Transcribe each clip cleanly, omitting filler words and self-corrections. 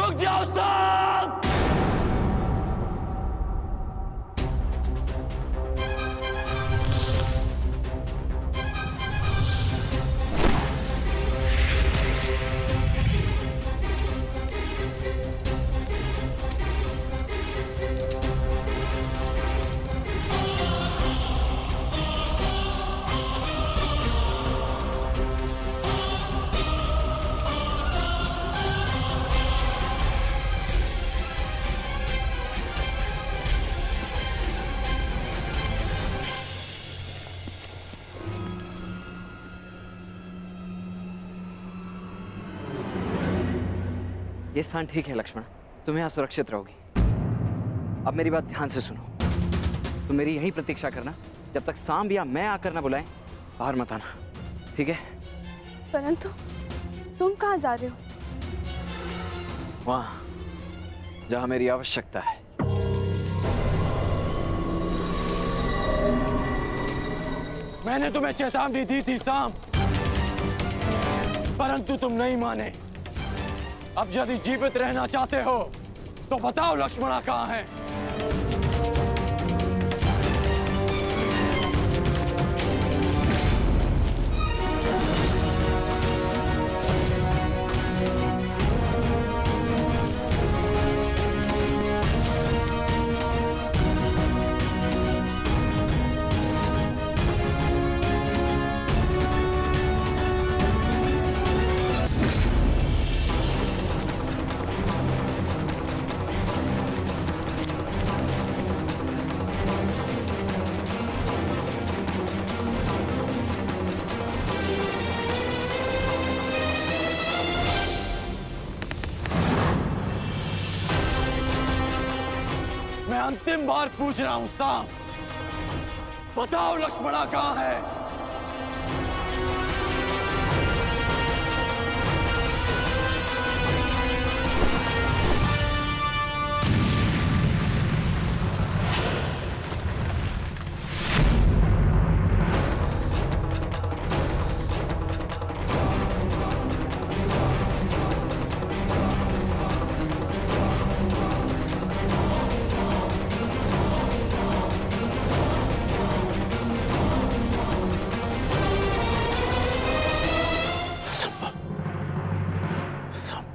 रुक जाओ साहब! ये स्थान ठीक है लक्ष्मण, तुम यहाँ सुरक्षित रहोगी। अब मेरी बात ध्यान से सुनो, तुम मेरी यही प्रतीक्षा करना, जब तक सांब या मैं आकर ना बुलाएं, बाहर मत आना, ठीक है? परंतु तुम कहाँ जा रहे हो? वहां जहां मेरी आवश्यकता है। मैंने तुम्हें चेतावनी दी थी सांब, परंतु तुम नहीं माने। अब यदि जीवित रहना चाहते हो तो बताओ लक्ष्मणा कहाँ है? मैं अंतिम बार पूछ रहा हूं सांब, बताओ लक्ष्मणा कहाँ है?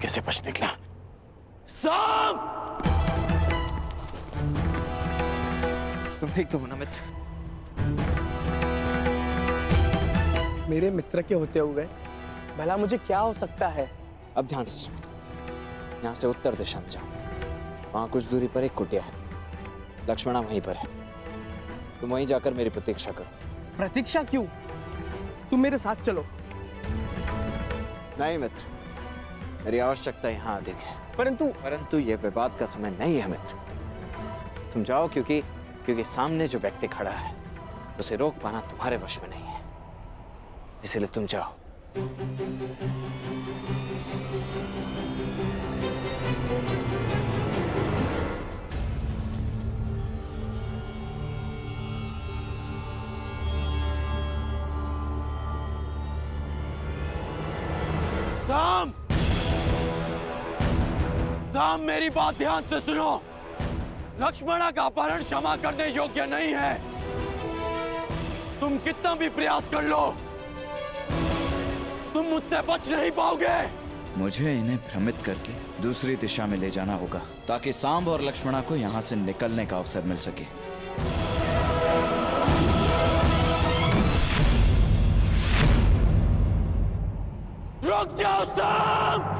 कैसे बच निकला? सांप! तुम ठीक तो हो ना मित्र? मेरे मित्र के होते हुए भला मुझे क्या हो सकता है? अब ध्यान से सुनो, यहाँ से उत्तर दिशा में जाओ, वहां कुछ दूरी पर एक कुटिया है, लक्ष्मणा वहीं पर है। तुम वहीं जाकर मेरी प्रतीक्षा करो। प्रतीक्षा क्यों? तुम मेरे साथ चलो। नहीं मित्र, मेरी आवश्यकता यहाँ अधिक है। परंतु ये विवाद का समय नहीं है मित्र। तुम जाओ, क्योंकि सामने जो व्यक्ति खड़ा है उसे रोक पाना तुम्हारे वश में नहीं है, इसलिए तुम जाओ। सांब! सांब, मेरी बात ध्यान से सुनो। लक्ष्मणा का अपहरण क्षमा करने योग्य नहीं है। तुम कितना भी प्रयास कर लो, तुम मुझसे बच नहीं पाओगे। मुझे इन्हें भ्रमित करके दूसरी दिशा में ले जाना होगा, ताकि सांब और लक्ष्मणा को यहाँ से निकलने का अवसर मिल सके। रुक जाओ सांब!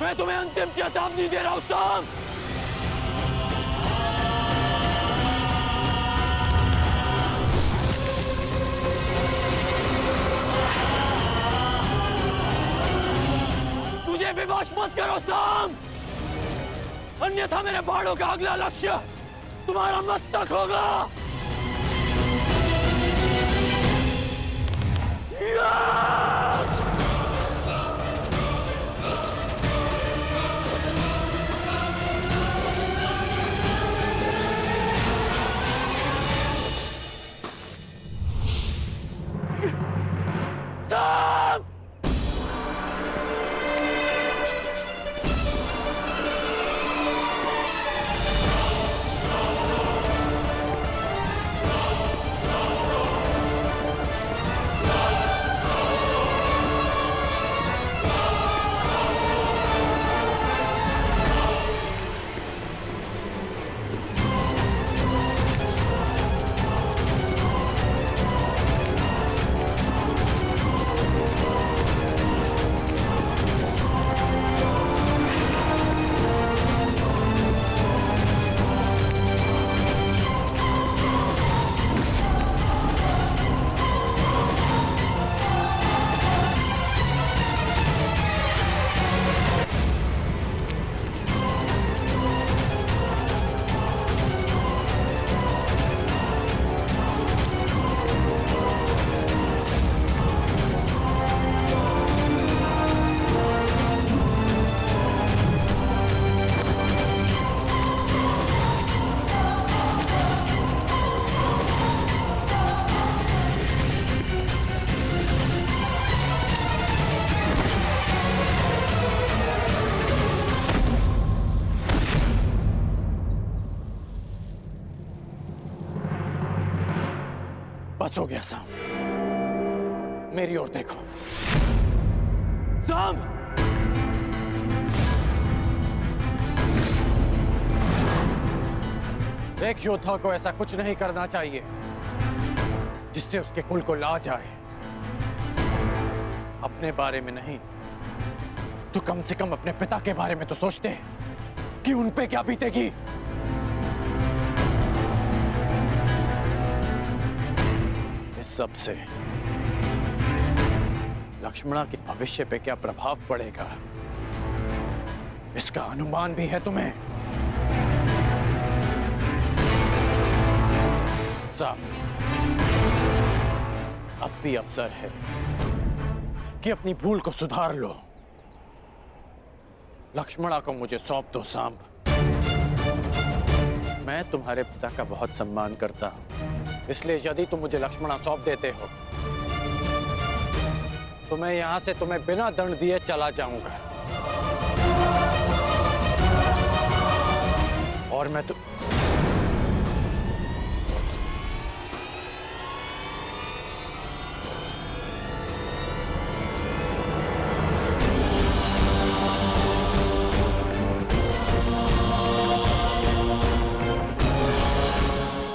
मैं तुम्हें अंतिम चेतावनी दे रहा हूं सांब! मुझे विवश मत करो सांब, अन्यथा मेरे बाणों का अगला लक्ष्य तुम्हारा मस्तक होगा। बस हो गया सांब। मेरी ओर देखो सांब। एक योद्धा को ऐसा कुछ नहीं करना चाहिए जिससे उसके कुल को ला जाए। अपने बारे में नहीं तो कम से कम अपने पिता के बारे में तो सोचते कि उन पे क्या बीतेगी। इस सब से लक्ष्मणा के भविष्य पे क्या प्रभाव पड़ेगा इसका अनुमान भी है तुम्हें? साहब, अब भी अवसर है कि अपनी भूल को सुधार लो। लक्ष्मणा को मुझे सौंप दो सांब। मैं तुम्हारे पिता का बहुत सम्मान करता हूं, इसलिए यदि तुम मुझे लक्ष्मणा सौंप देते हो तो मैं यहां से तुम्हें बिना दंड दिए चला जाऊंगा। और मैं तो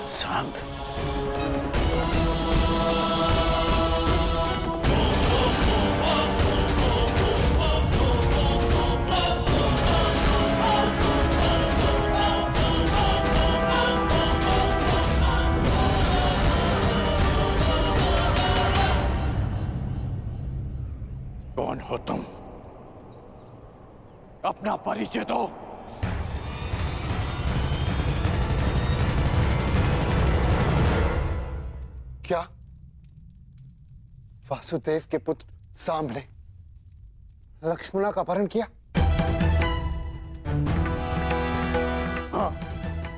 सांब, कौन हो तुम? अपना परिचय दो। क्या वासुदेव के पुत्र सांब ने लक्ष्मणा का अपहरण किया? हाँ,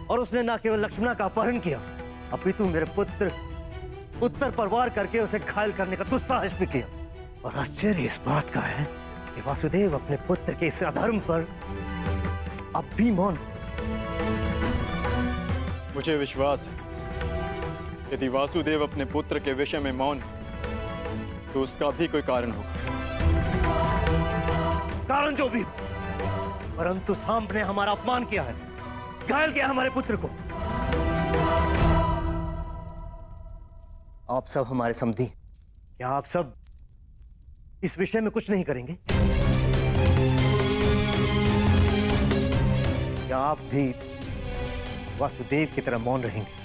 और उसने ना केवल लक्ष्मणा का अपहरण किया, अपितु मेरे पुत्र उत्तर पर वार करके उसे घायल करने का दुस्साहस भी किया। और आश्चर्य इस बात का है कि वासुदेव अपने पुत्र के इस अधर्म पर अब भी मौन। मुझे विश्वास है यदि वासुदेव अपने पुत्र के विषय में मौन है तो उसका भी कोई कारण होगा। कारण जो भी, परंतु सांब ने हमारा अपमान किया है, घायल किया हमारे पुत्र को। आप सब हमारे समधी, क्या आप सब इस विषय में कुछ नहीं करेंगे? क्या आप भी वासुदेव की तरह मौन रहेंगे?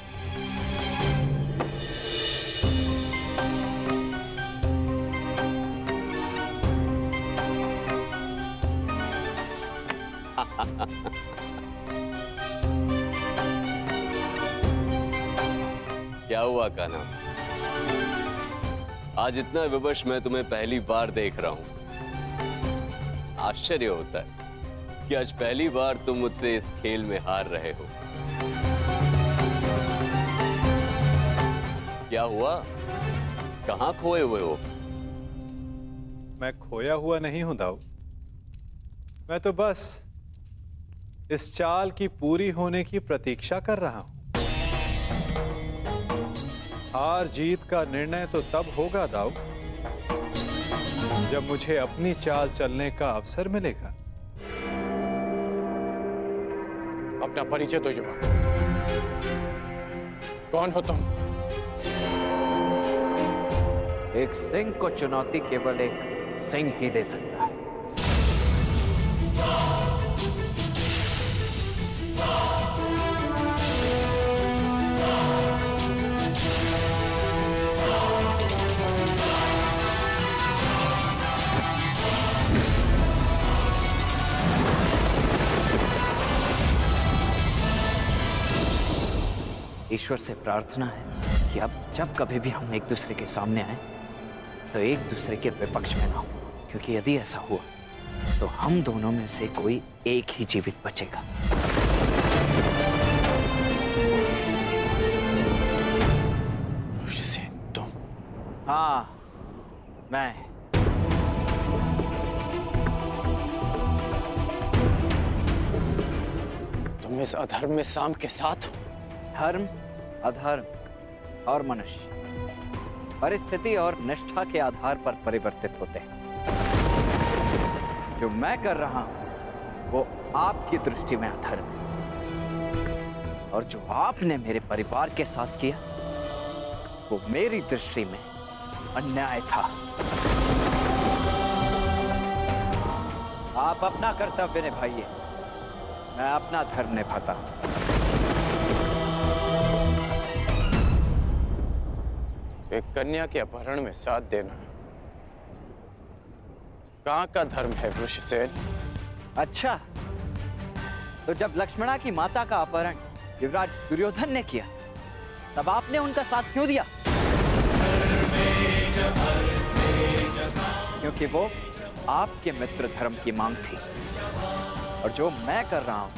क्या हुआ कान्हा? आज इतना विवश मैं तुम्हें पहली बार देख रहा हूं। आश्चर्य होता है कि आज पहली बार तुम मुझसे इस खेल में हार रहे हो। क्या हुआ? कहां खोए हुए हो? मैं खोया हुआ नहीं हूं दाऊ। मैं तो बस इस चाल की पूरी होने की प्रतीक्षा कर रहा हूं। हार जीत का निर्णय तो तब होगा दाऊ जब मुझे अपनी चाल चलने का अवसर मिलेगा। अपना परिचय दो युवक। कौन हो तुम? एक सिंह को चुनौती केवल एक सिंह ही दे सकता है। ईश्वर से प्रार्थना है कि अब जब कभी भी हम एक दूसरे के सामने आए तो एक दूसरे के विपक्ष में ना हो, क्योंकि यदि ऐसा हुआ तो हम दोनों में से कोई एक ही जीवित बचेगा। तुम? हाँ, मैं। तुम इस अधर्म में शाम के साथ हो? धर्म, अधर्म और मनुष्य परिस्थिति और निष्ठा के आधार पर परिवर्तित होते हैं। जो मैं कर रहा हूं वो आपकी दृष्टि में अधर्म है, और जो आपने मेरे परिवार के साथ किया वो मेरी दृष्टि में अन्याय था। आप अपना कर्तव्य निभाइए, मैं अपना धर्म निभाता हूं। एक कन्या के अपहरण में साथ देना कहाँ का धर्म है वृषसेन? अच्छा, तो जब लक्ष्मणा की माता का अपहरण युवराज दुर्योधन ने किया तब आपने उनका साथ क्यों दिया? क्योंकि वो आपके मित्र धर्म की मांग थी, और जो मैं कर रहा हूं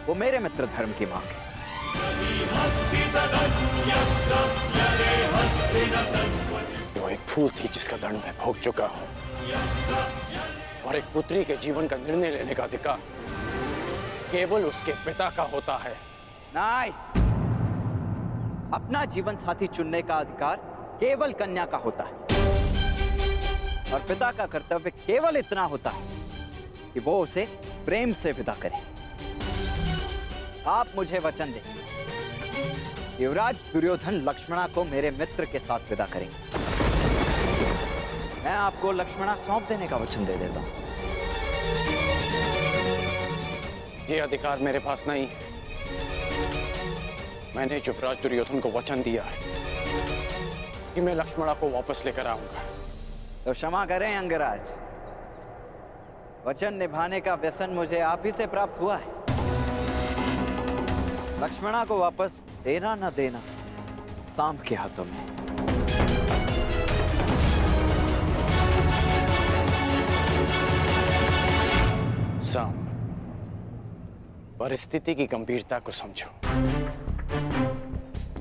वो मेरे मित्र धर्म की मांग है। जो एक फूल थी जिसका दंड मैं भोग चुका हूं, और एक पुत्री के जीवन का निर्णय लेने का अधिकार केवल उसके पिता का होता है। नहीं, अपना जीवन साथी चुनने का अधिकार केवल कन्या का होता है, और पिता का कर्तव्य केवल इतना होता है कि वो उसे प्रेम से विदा करे। आप मुझे वचन दें, युवराज दुर्योधन लक्ष्मणा को मेरे मित्र के साथ विदा करेंगे। मैं आपको लक्ष्मणा सौंप देने का वचन दे देता हूं। ये अधिकार मेरे पास नहीं है। मैंने युवराज दुर्योधन को वचन दिया है कि मैं लक्ष्मणा को वापस लेकर आऊंगा। तो क्षमा करें अंगराज, वचन निभाने का व्यसन मुझे आप ही से प्राप्त हुआ है। लक्ष्मणा को वापस देना न देना सांब के हाथों में। सांब, परिस्थिति की गंभीरता को समझो।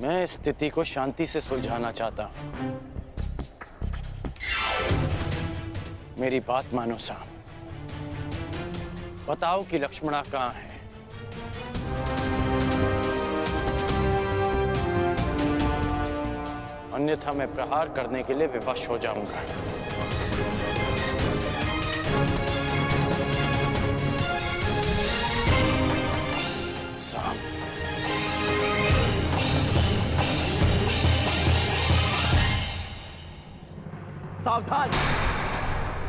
मैं स्थिति को शांति से सुलझाना चाहता हूं। मेरी बात मानो सांब। बताओ कि लक्ष्मणा कहां है? अन्यथा मैं प्रहार करने के लिए विवश हो जाऊंगा। सांब, सावधान,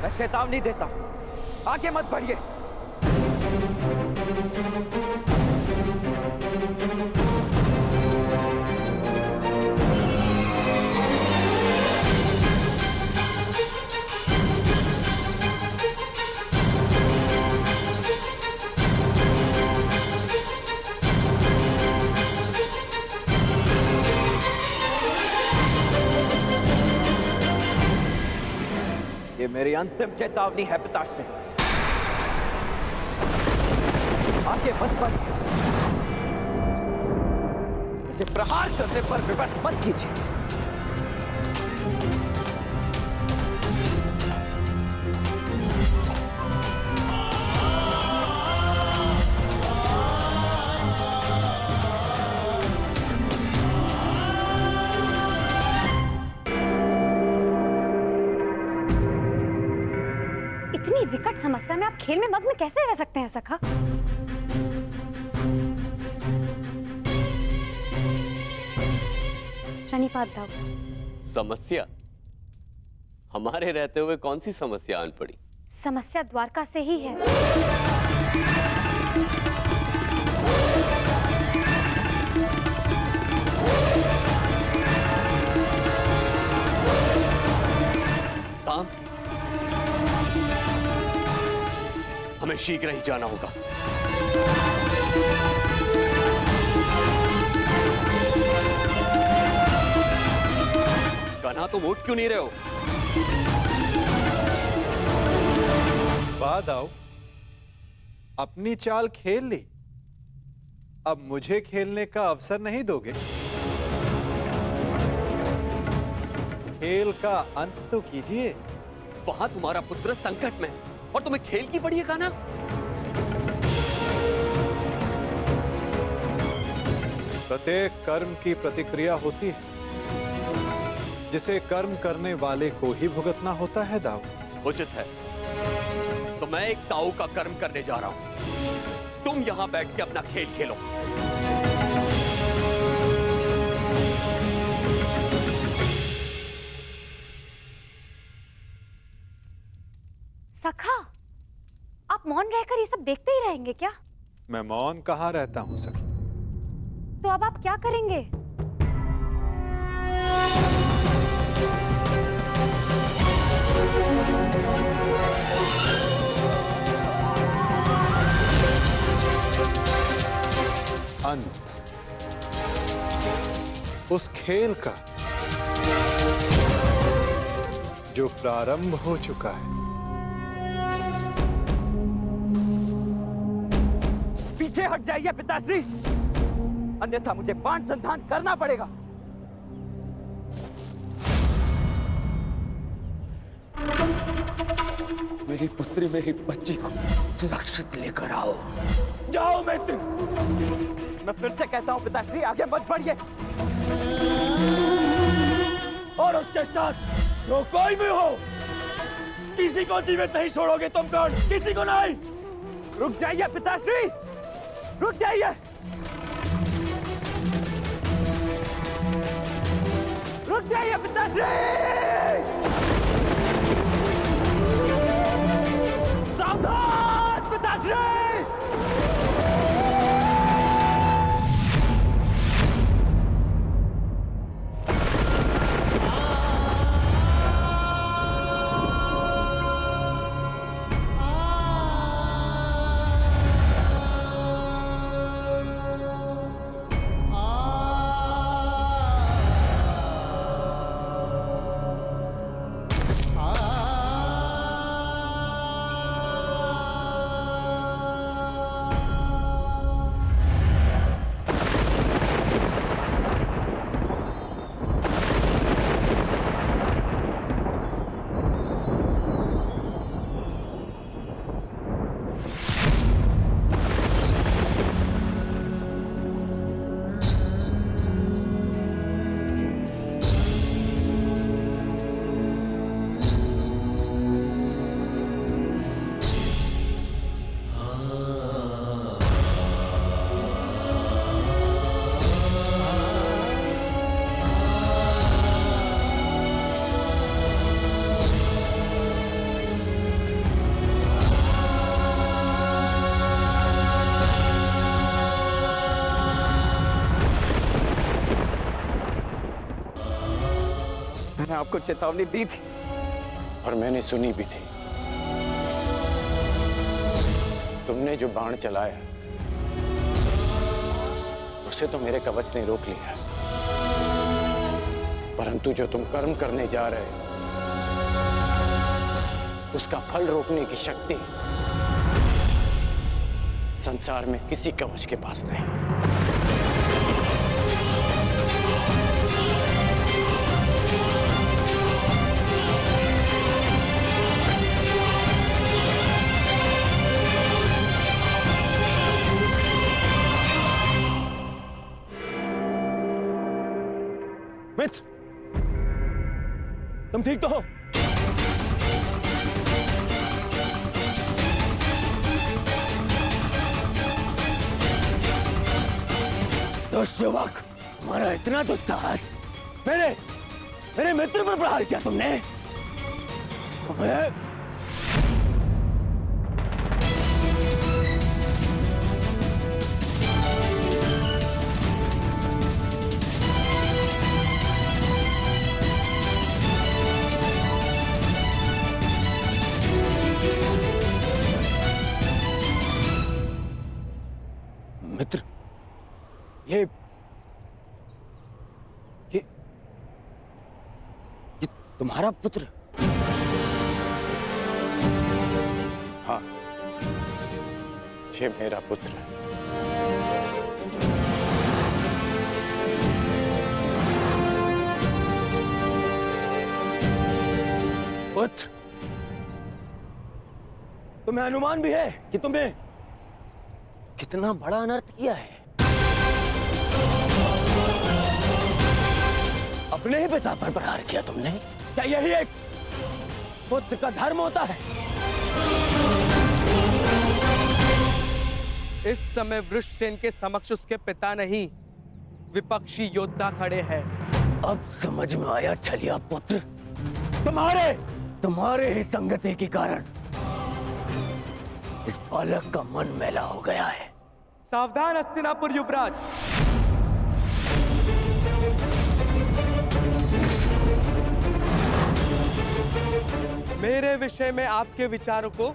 मैं चेतावनी देता हूं, आगे मत बढ़िए। मेरी अंतिम चेतावनी है पिताश्री। आगे मत बढ़िए, मुझे प्रहार करने पर विवश मत कीजिए। इतनी विकट समस्या में आप खेल में मग्न कैसे रह सकते हैं सखा? शनिपात दाव। समस्या? हमारे रहते हुए कौन सी समस्या आन पड़ी? समस्या द्वारका से ही है। काम? हमें शीघ्र ही जाना होगा। कान्हा, तुम उठ क्यों नहीं रहे हो? बाद आओ, अपनी चाल खेल ली, अब मुझे खेलने का अवसर नहीं दोगे? खेल का अंत तो कीजिए। वहां तुम्हारा पुत्र संकट में और तुम्हें खेल की पड़ी है कान्हा? प्रत्येक कर्म की प्रतिक्रिया होती है, जिसे कर्म करने वाले को ही भुगतना होता है दाऊ। उचित है, तो मैं एक ताऊ का कर्म करने जा रहा हूं। तुम यहां बैठ के अपना खेल खेलो। सखा, आप मौन रहकर ये सब देखते ही रहेंगे क्या? मैं मौन कहाँ रहता हूं सखी। तो अब आप क्या करेंगे? अंत उस खेल का जो प्रारंभ हो चुका है। पीछे हट जाइए पिताश्री, अन्यथा मुझे बाण संधान करना पड़ेगा। मेरी पुत्री, मेरी बच्ची को सुरक्षित लेकर आओ। जाओ मित्र। मैं फिर से कहता हूं पिताश्री, आगे मत बढ़िए। और उसके साथ जो कोई भी हो, किसी को जीवित नहीं छोड़ोगे तुम कौन? किसी को नहीं। रुक जाइए पिताश्री, रुक जाइए। रुक जाइए पिताश्री। सावधान पिताश्री। मैंने आपको चेतावनी दी थी और मैंने सुनी भी थी। तुमने जो बाण चलाया उसे तो मेरे कवच ने रोक लिया, परंतु जो तुम कर्म करने जा रहे हो उसका फल रोकने की शक्ति संसार में किसी कवच के पास नहीं। मित्र, तुम ठीक तो हो? दुष्ट युवक, हमारा इतना दुस्साहस, मेरे मित्र पर प्रहार किया तुमने। तुम्हें मित्र, ये तुम्हारा पुत्र? हाँ, ये मेरा पुत्र है। पुत्र, तुम्हें अनुमान भी है कि तुमने कितना बड़ा अनर्थ किया है। अपने ही पिता पर प्रहार किया तुमने। क्या यही एक पुत्र का धर्म होता है? इस समय वृषसेन के समक्ष उसके पिता नहीं, विपक्षी योद्धा खड़े हैं। अब समझ में आया छलिया पुत्र, तुम्हारे ही संगति के कारण इस बालक का मन मैला हो गया है। सावधान हस्तिनापुर युवराज। मेरे विषय में आपके विचारों को